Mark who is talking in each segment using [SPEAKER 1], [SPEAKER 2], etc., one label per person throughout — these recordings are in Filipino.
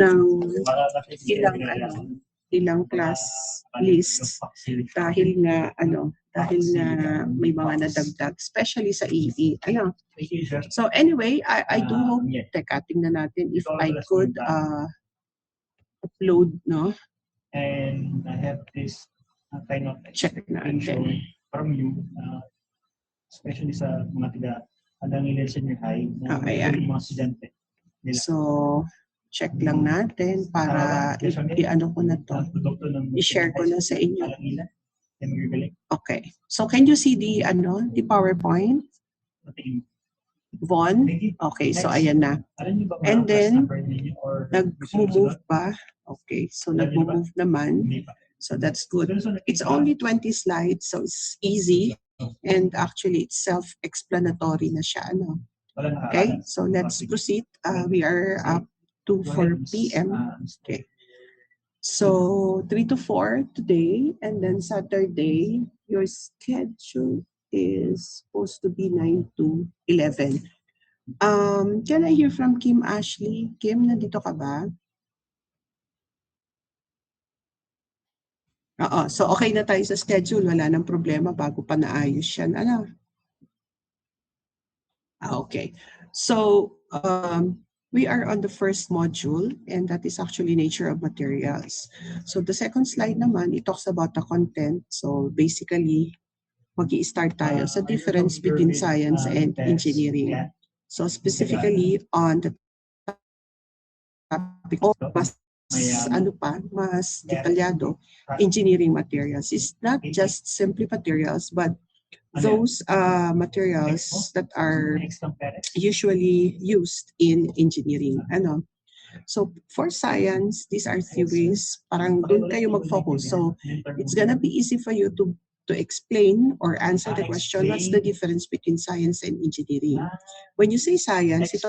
[SPEAKER 1] ng ilang class lists dahil nga may mga nadagdag, especially sa EE. So anyway, I do hope, teka, tingnan natin if I could upload, no?
[SPEAKER 2] And I have this kind of
[SPEAKER 1] Check natin
[SPEAKER 2] from you, especially sa mga taga senior high,
[SPEAKER 1] ayan.
[SPEAKER 2] mga estudyante.
[SPEAKER 1] So, check lang natin para i-ano ko na to. I-share ko na sa inyo. Okay. So, can you see the PowerPoint? Von? Okay, so ayan na. And then, nag-move pa. Okay, so nag-move naman. So that's good. It's only 20 slides, so it's easy. And actually, it's self-explanatory na siya. Okay, so let's proceed. We are up to 4 p.m. Okay. So 3 to 4 today, and then Saturday, your schedule is supposed to be 9 to 11. Can I hear from Kim Ashley? Kim, nandito ka ba? Oo, so okay na tayo sa schedule. Wala nang problema bago pa naayos yan. Okay. So, we are on the first module, and that is actually nature of materials. So the second slide naman, it talks about the content. So basically, mag-i-start tayo sa difference between science and engineering. So specifically on the topic of mas detalyado, engineering materials. It's not just simply materials, but those materials that are usually used in engineering. So for science, these are theories. Parang doon kayo mag-focus. So it's gonna be easy for you to explain or answer the question, what's the difference between science and engineering? When you say science, it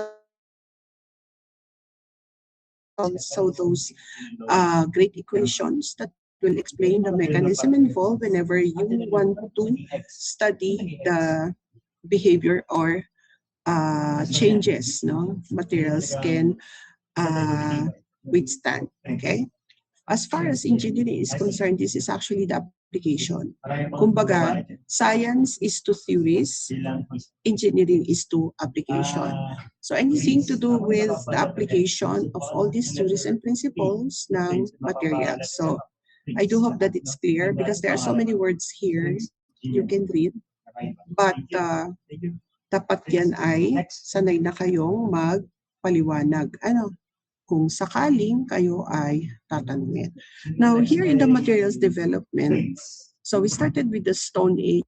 [SPEAKER 1] also those great equations that will explain the mechanism involved whenever you want to study the behavior or changes materials can withstand. Okay. As far as engineering is concerned, this is actually the application. Kumbaga, science is to theories, engineering is to application. So anything to do with the application of all these theories and principles ng materials. So I do hope that it's clear because there are so many words here you can read. But dapat yan ay sanay na kayong magpaliwanag. Kung sakaling kayo ay tatanungin. Now, here in the materials development, so we started with the Stone Age,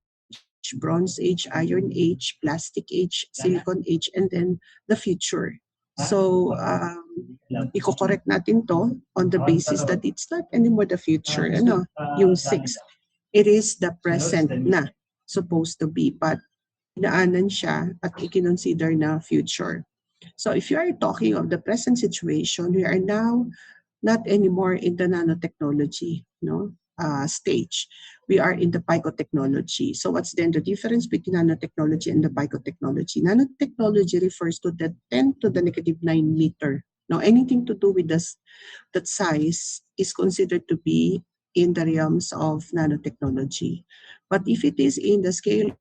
[SPEAKER 1] Bronze Age, Iron Age, Plastic Age, Silicon Age, and then the future. So, i-correct natin to on the basis that it's not anymore the future. Yung 6. It is the present na supposed to be, but inaanan siya at i-consider na future. So if you are talking of the present situation, we are now not anymore in the nanotechnology stage. We are in the picotechnology. So what's then the difference between nanotechnology and the picotechnology? Nanotechnology refers to the 10 to the negative 9 meter. Now anything to do with this, that size is considered to be in the realms of nanotechnology. But if it is in the scale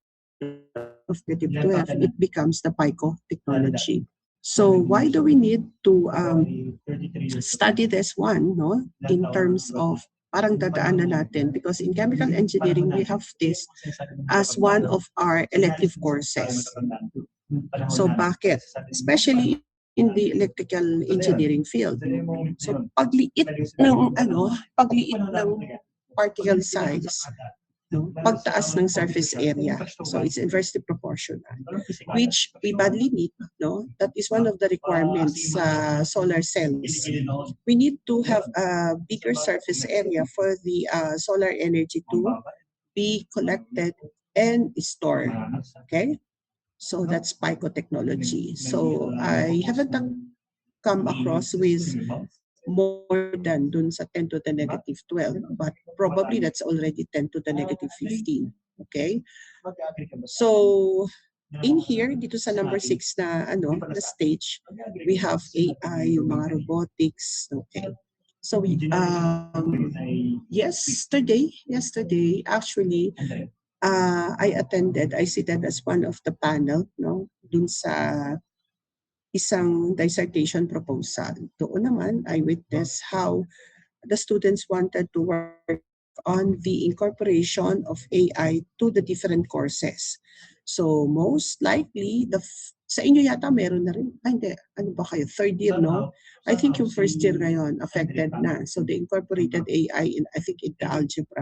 [SPEAKER 1] of negative 12, it becomes the picotechnology. So why do we need to study this one, in terms of parang dadaanan natin? Because in chemical engineering, we have this as one of our elective courses. So bakit? Especially in the electrical engineering field. So pagliit ng particle size, pagtaas ng surface area. So it's inversely proportional, which we badly need. That is one of the requirements sa solar cells. We need to have a bigger surface area for the solar energy to be collected and stored. Okay? So that's picotechnology. So I haven't come across with more than dun sa 10 to the negative 12, but probably that's already 10 to the negative 15. Okay? So in here, dito sa number 6 na na stage, we have AI, yung mga robotics. Okay. So yesterday, actually, I seated as one of the panel, no, dun sa isang dissertation proposal. Doon naman, I witnessed how the students wanted to work on the incorporation of AI to the different courses. So most likely, sa inyo yata meron na rin. Hindi, ano ba kayo? Third year, no? I think yung first year ngayon affected na. So they incorporated AI in, I think, in the algebra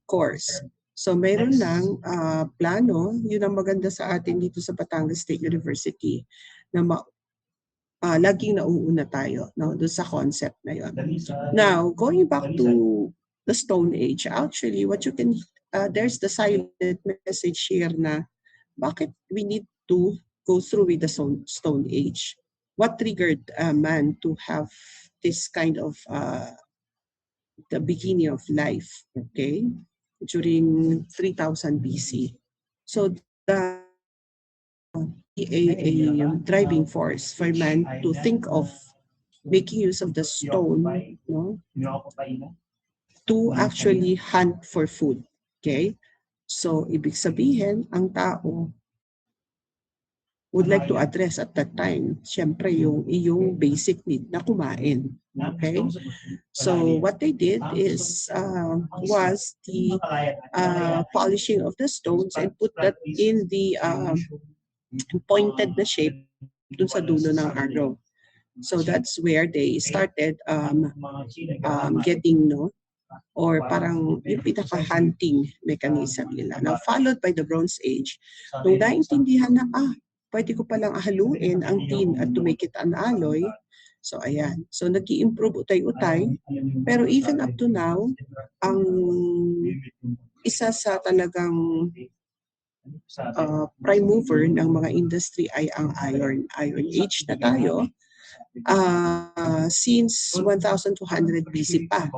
[SPEAKER 1] course. So mayroon ng plano, yun ang maganda sa atin dito sa Batangas State University, na laging nauuna tayo doon sa concept na yun. Now, going back to the Stone Age, actually, what you can, there's the silent message here na bakit we need to go through with the Stone Age. What triggered man to have this kind of the beginning of life, okay, during 3000 BC. So the a driving force for man to think of making use of the stone, no, to actually hunt for food. Okay? So, ibig sabihin, ang tao would like to address at that time, syempre, yung iyong basic need na kumain. Okay? So, what they did is, was the polishing of the stones and put that in the pointed na shape dun sa dulo ng arrow. So that's where they started getting, no, or parang yung pinaka-hunting mechanism nila. Now, followed by the Bronze Age, nung naintindihan na, pwede ko palang haluin ang tin at to make it an alloy. So, ayan. So, nag-i-improve utay-utay. Pero even up to now, ang isa sa talagang prime mover ng mga industry ay ang Iron Age na tayo. Since 1200 BC pa.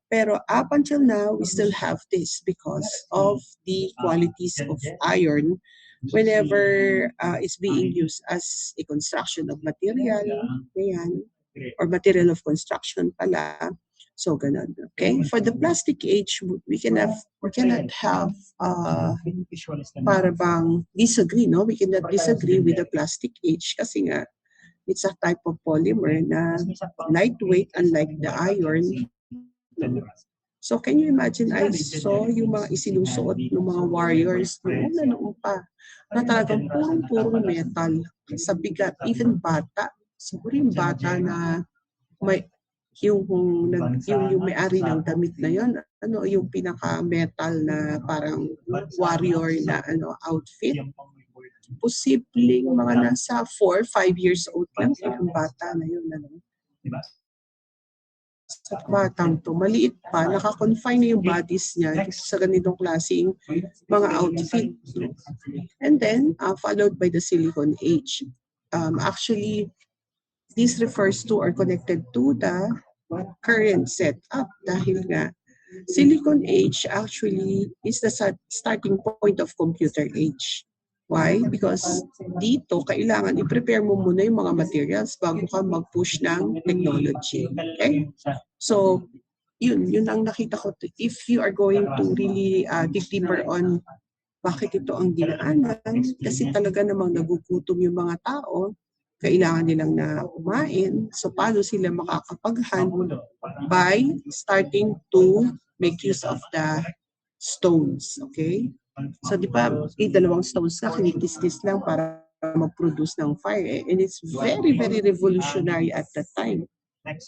[SPEAKER 1] Pero up until now, we still have this because of the qualities of iron whenever it's being used as a construction of material, ayan, or material of construction pala. So, ganun. Okay? For the plastic age, we cannot have para bang disagree, no? We cannot disagree with the plastic age kasi nga, it's a type of polymer na lightweight unlike the iron. So can you imagine, I saw yung mga isinusuot ng mga warriors noon pa, na talagang purong metal sa bigat, even bata. Siguro yung bata na may yung may-ari ng damit na yon, yung pinaka-metal na parang warrior na outfit. Posibleng mga nasa 4-5 years old lang yung bata na yun. Sa batang to, maliit pa, naka-confine na yung bodies niya sa ganitong klaseng mga outfit. And then, followed by the Silicon Age. Actually, this refers to or connected to the current setup dahil nga Silicon Age actually is the starting point of computer age. Why? Because dito, kailangan i-prepare mo muna yung mga materials bago ka mag-push ng technology. Okay? So, yun ang nakita ko. If you are going to really dig deeper on bakit ito ang dinaanan, kasi talaga namang nagugutom yung mga tao, kailangan nilang na kumain. So, paano sila makakapag-hunt? By starting to make use of the stones. Okay? So, di ba, dalawang stones na kinikis-kis lang para mag-produce ng fire. And it's very, very revolutionary at that time.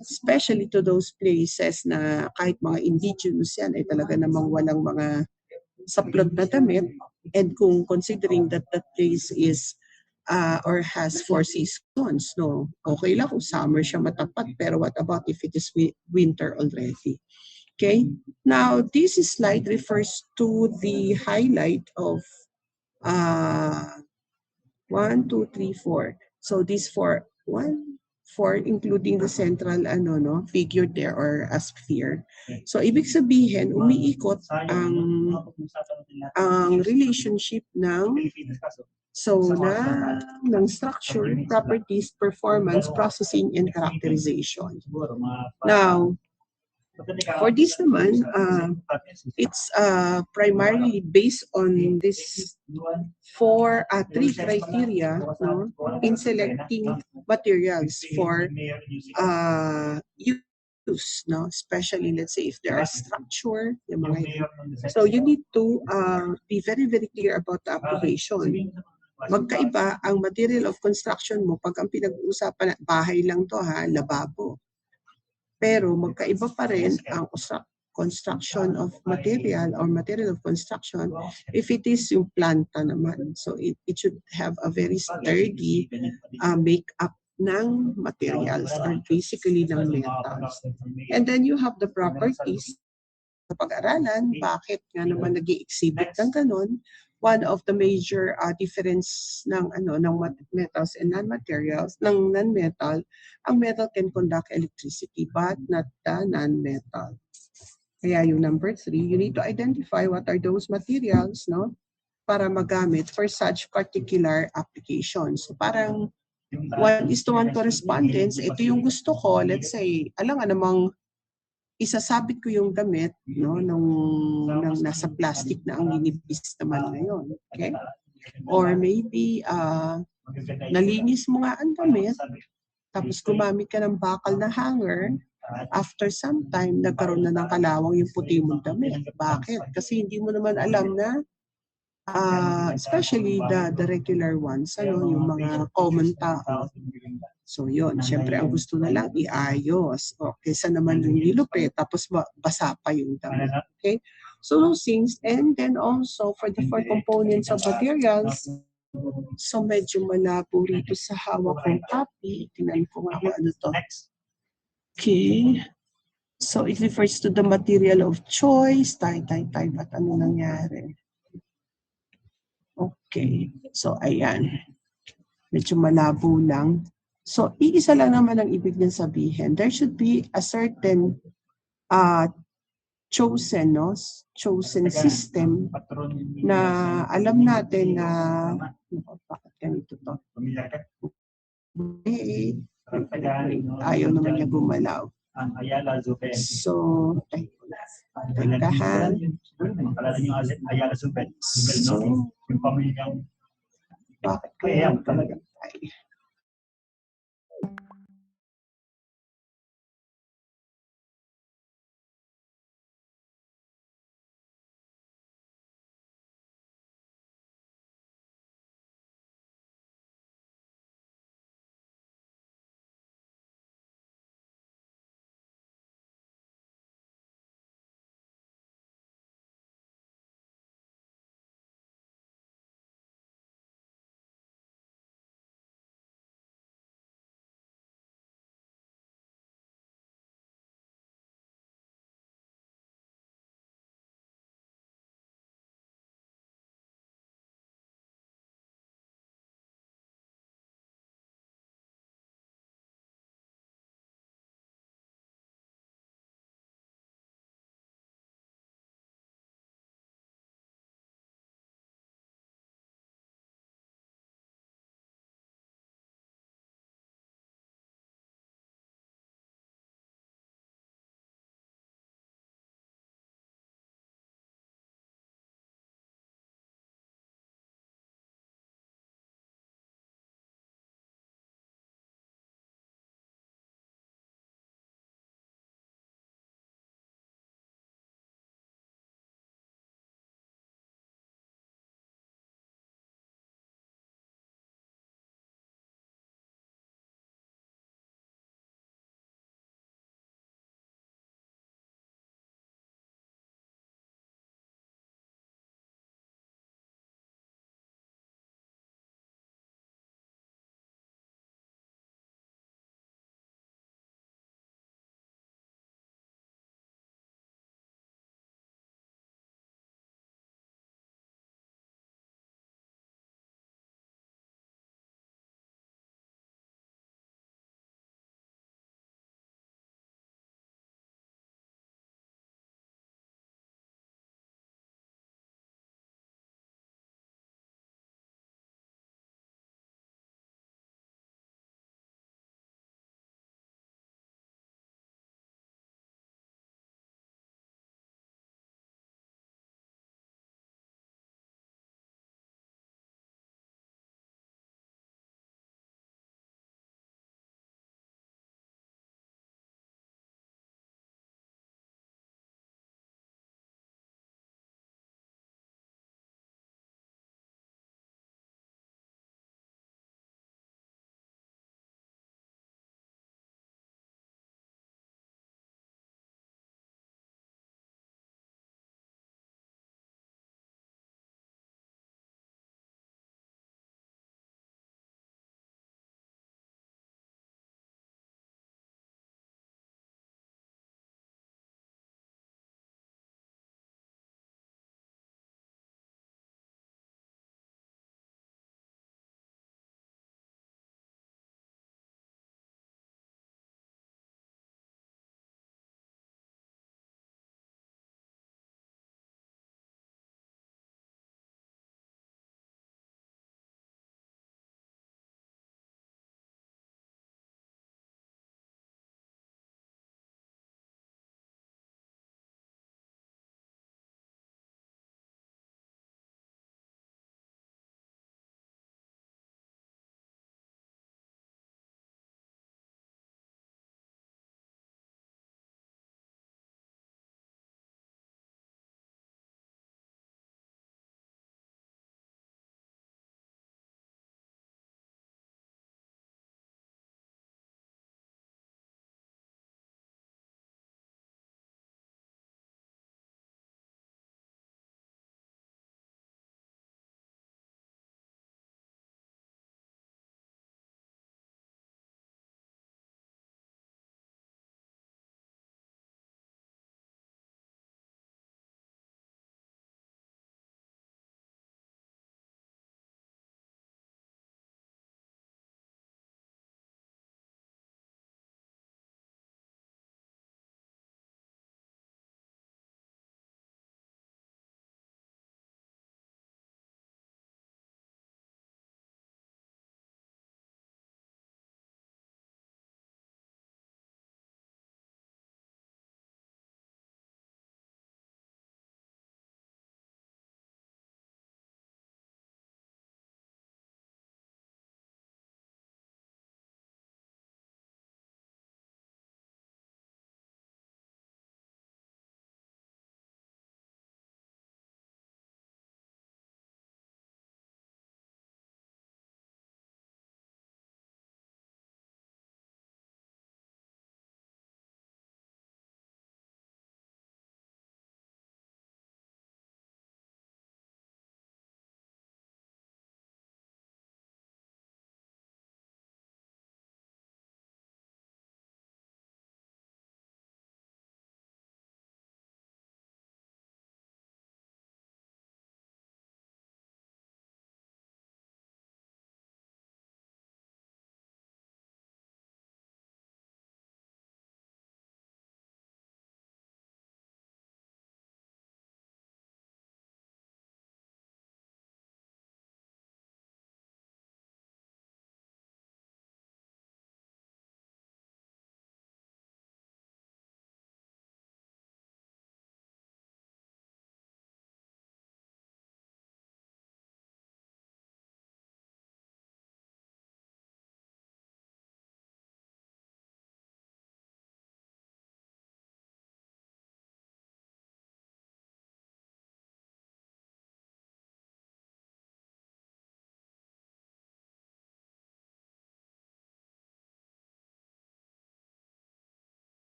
[SPEAKER 1] Especially to those places na kahit mga indigenous yan, ay talaga namang walang mga saplot na damit. And kung considering that that place is or has 4 seasons, no? Okay lang kung summer siya matapat, pero what about if it is winter already? Okay, now this slide refers to the highlight of 1, 2, 3, 4. So these 4, including the central figure there or a sphere. So ibig sabihin, umiikot ang relationship ng So, ng structure, properties, performance, processing, and characterization. Now, for this naman, it's primarily based on this three criteria, no, in selecting materials for use, no, especially let's say if there are structure, yung mga yun. So you need to be very clear about the application. Magkaiba ang material of construction mo pag ang pinag-uusapan, bahay lang to ha, lababo. Pero magkaiba pa rin ang construction of material or material of construction if it is yung planta naman. So it should have a very sturdy makeup ng materials or basically ng metals. And then you have the properties sa pag-aralan, bakit nga naman nag-i-exhibit ng ganun. One of the major difference ng metals and non-materials, ng non-metal, ang metal can conduct electricity but not the non-metal. Kaya yung number 3, you need to identify what are those materials, no, para magamit for such particular applications. So parang 1:1 correspondence, ito yung gusto ko, let's say, alam nga namang isasabit ko yung damit, no, nung nasa plastic na ang ninipis naman ngayon. Okay? Or maybe, nalinis mo nga ang damit, tapos gumamit ka ng bakal na hanger, after some time, nagkaroon na ng kalawang yung puti mong damit. Bakit? Kasi hindi mo naman alam na, especially the regular ones, yung mga common tao. So yun, syempre ang gusto na lang iayos. O kesa naman yung nilupit, tapos basa pa yung damit. Okay? So those things, and then also for the 4 components of materials, so medyo malabo rito sa hawak kong copy. Tingnan ko nga kung ano to. Okay. So it refers to the material of choice. Ba't ano nangyari? Okay. So ayan. Medyo malabo lang. So iisa lang naman ang ibig niyang sabihin. There should be a certain chosen system na alam natin na bakit ganito to? Ayaw naman niya gumalaw. So, tekahan. So, bakit kaya talaga tayo?